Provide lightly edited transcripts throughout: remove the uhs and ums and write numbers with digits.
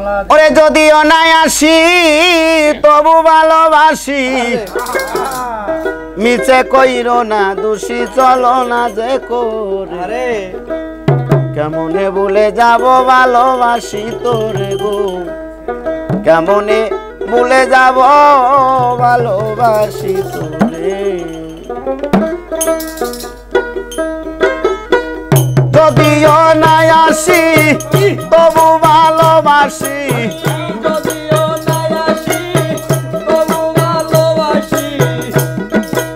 ওরে যদিও নাই আসি তবু ভালোবাসি মিছে কইরো না দোষী চলো না যে করে কেমনে ভুলে যাব ভালোবাসি তোরে গো কেমনে ভুলে যাব ভালোবাসি তোরে যদিও নাই আসি তবু ভালোবাসি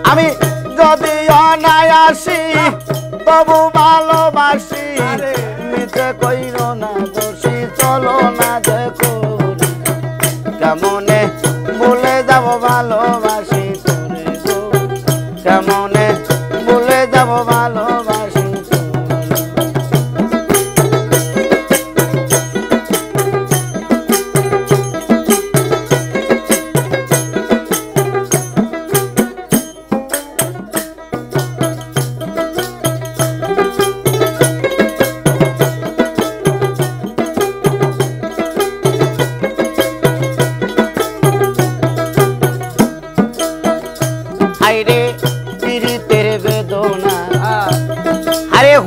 আমি যদিও নাই আসি তবু ভালোবাসি মিছে কইরো না দোষী চলো না দেখো কেমনে ভুলে যাব ভালোবাসি তোরে গো কেমনে ভুলে যাব ভালোবাসি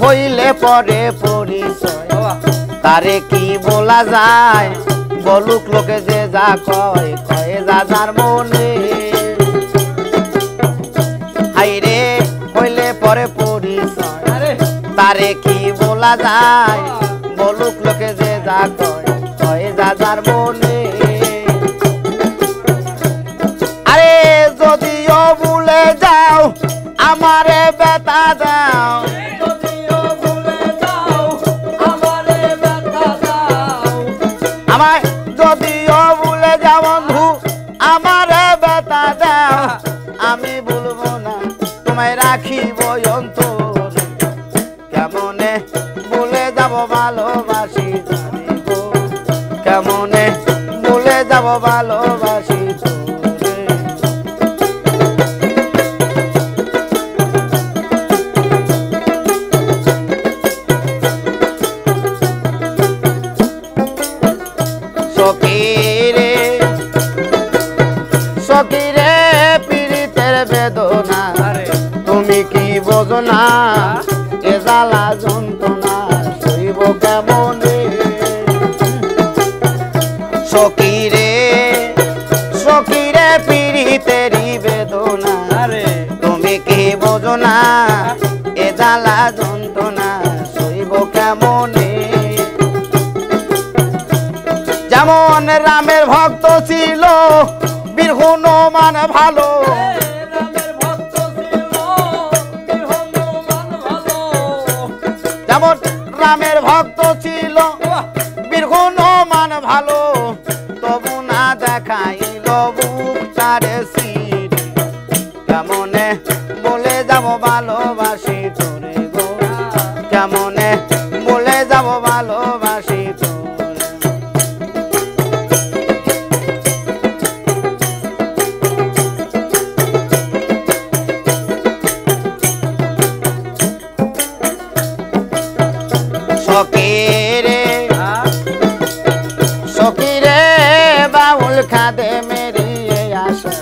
হইলে পরে পরিচয় তারে কি বলা যায় বলুক লোকে যে যা কয় কয়ে যা যার মনে হাইরে হইলে পরে পরিচয় তারে কি বলা যায় বলুক লোকে যে যা কয় কয়ে যা যার মনে আরে যদিও ভুলে যাও আমারে ব্যথা দাও আমায় যদিও ভুলে যাও বন্ধু আমারে ব্যথা দাও আমি ভুলবো না তোমায় রাখিব অন্তরে কেমনে ভুলে যাব ভালোবাসি গো কেমনে ভুলে যাব ভালোবাসি সকিরে পীড়িতের বেদনা তুমি কি বোঝো না এ জ্বালা যন্ত্রণা সইব কেমনে সকিরে সকিরে পীড়িতেরই বেদনা তুমি কি বোঝো না এ জ্বালা যন্ত্রণা সইব কেমনে যেমন রামের ভক্ত ছিল বীর হনুমান ভালো যেমন রামের ভক্ত ছিল বীর হনুমান ভালো তবু না দেখাইল বুক তারে সির কেমনে বলে যাব ভালোবাসি তোরে গো কেমনে বলে যাব ভালোবাসি সকিরে বাউল খাদে মেরিয়ে আসা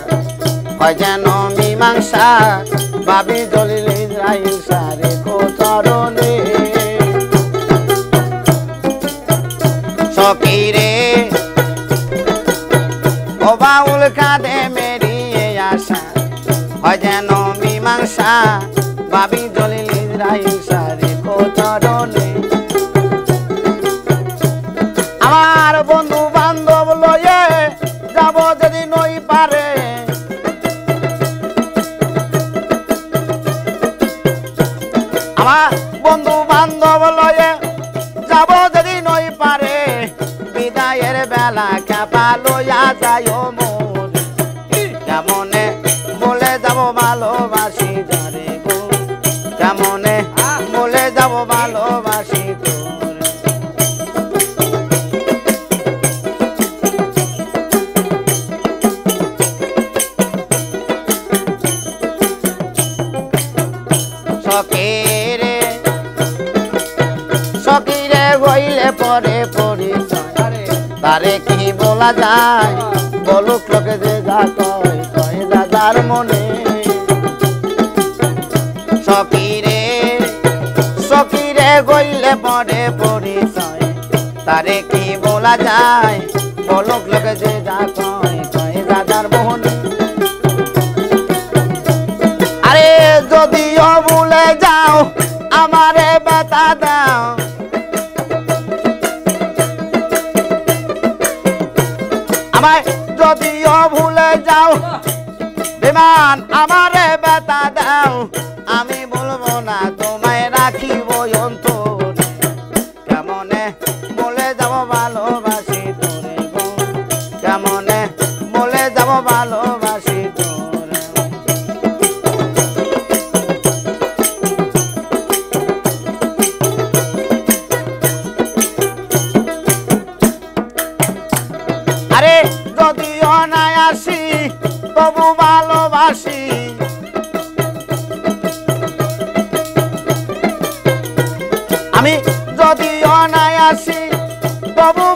হয় যেন মীমাংসা ভাবি জলিল ইসরাইল সারে চরণে সকিরে ও বাউল খাদে মেরিয়ে আসা হয় যেন মীমাংসা ভাবি জলিল ইসরাইল সারে চরণে আমার বন্ধু বান্ধব লয়ে যাব যদি নই পারে আমার বন্ধু বান্ধব লয়ে যাব যদি নই পারে বিদায়ের বেলা খেপা লইয়া যায় মন কেমনে বলে যাব ভালোবাসি যারে গো কেমনে বলে যাব ভালোবাসি সকিরে সকিরে হইলে পরে পরিচয় তারে কি বলা যায় বলুক লোকে যে যা কয় কয় যা যার মনে সকিরে সকিরে গইলে পরে পরিচয় তারে কি বলা যায় বলুক লোকে যে যা কয় কয় যা যার মনে আরে যদিও ভুলে যাও আমারে ব্যথা দাও আমায় যদিও ভুলে যাও বিমান আমারে ব্যথা দাও আমি বলবো না তোমায় রাখিব অন্তরে কেমনে বলে যাব ভালোবাসি তোরে গো কেমনে বলে যাব ভালোবাসি তোরে আরে যদিও না আসি তবু ভালোবাসি আমি যদিও না আসি তবু